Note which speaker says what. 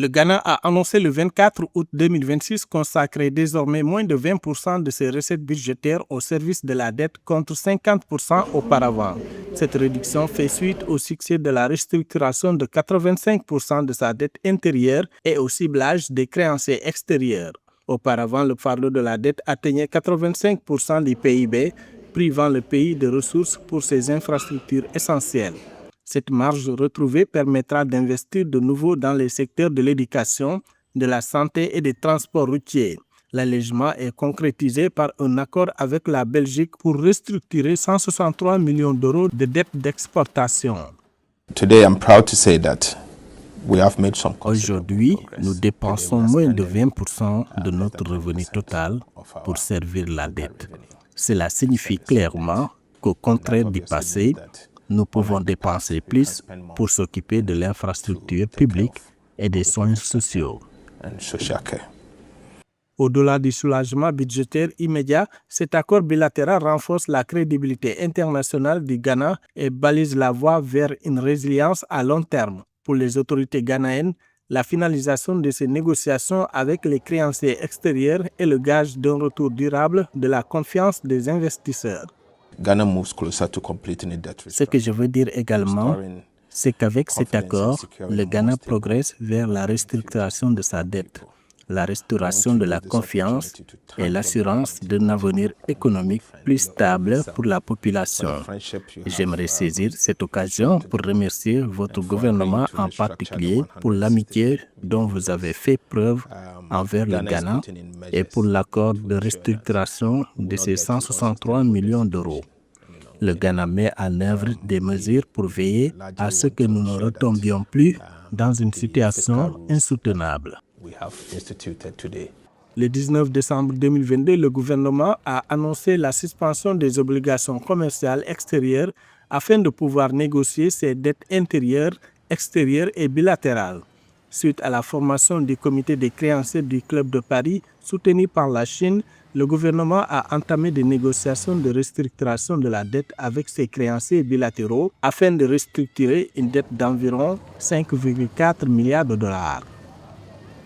Speaker 1: Le Ghana a annoncé le 24 août 2026 consacrer désormais moins de 20% de ses recettes budgétaires au service de la dette contre 50% auparavant. Cette réduction fait suite au succès de la restructuration de 85% de sa dette intérieure et au ciblage des créanciers extérieurs. Auparavant, le fardeau de la dette atteignait 85% du PIB, privant le pays de ressources pour ses infrastructures essentielles. Cette marge retrouvée permettra d'investir de nouveau dans les secteurs de l'éducation, de la santé et des transports routiers. L'allègement est concrétisé par un accord avec la Belgique pour restructurer 163 millions d'euros de dettes d'exportation. Aujourd'hui, nous dépensons moins de 20% de notre revenu total pour servir la dette. Cela signifie clairement qu'au contraire du passé, nous pouvons dépenser plus pour s'occuper de l'infrastructure publique et des soins sociaux. Au-delà du soulagement budgétaire immédiat, cet accord bilatéral renforce la crédibilité internationale du Ghana et balise la voie vers une résilience à long terme. Pour les autorités ghanéennes, la finalisation de ces négociations avec les créanciers extérieurs est le gage d'un retour durable de la confiance des investisseurs. Ce que je veux dire également, c'est qu'avec cet accord, le Ghana progresse vers la restructuration de sa dette, la restauration de la confiance et l'assurance d'un avenir économique plus stable pour la population. J'aimerais saisir cette occasion pour remercier votre gouvernement en particulier pour l'amitié dont vous avez fait preuve envers le Ghana et pour l'accord de restructuration de ces 163 millions d'euros. Le Ghana met en œuvre des mesures pour veiller à ce que nous ne retombions plus dans une situation insoutenable. Le 19 décembre 2022, le gouvernement a annoncé la suspension des obligations commerciales extérieures afin de pouvoir négocier ses dettes intérieures, extérieures et bilatérales. Suite à la formation du comité des créanciers du Club de Paris, soutenu par la Chine, le gouvernement a entamé des négociations de restructuration de la dette avec ses créanciers bilatéraux afin de restructurer une dette d'environ 5,4 milliards de dollars.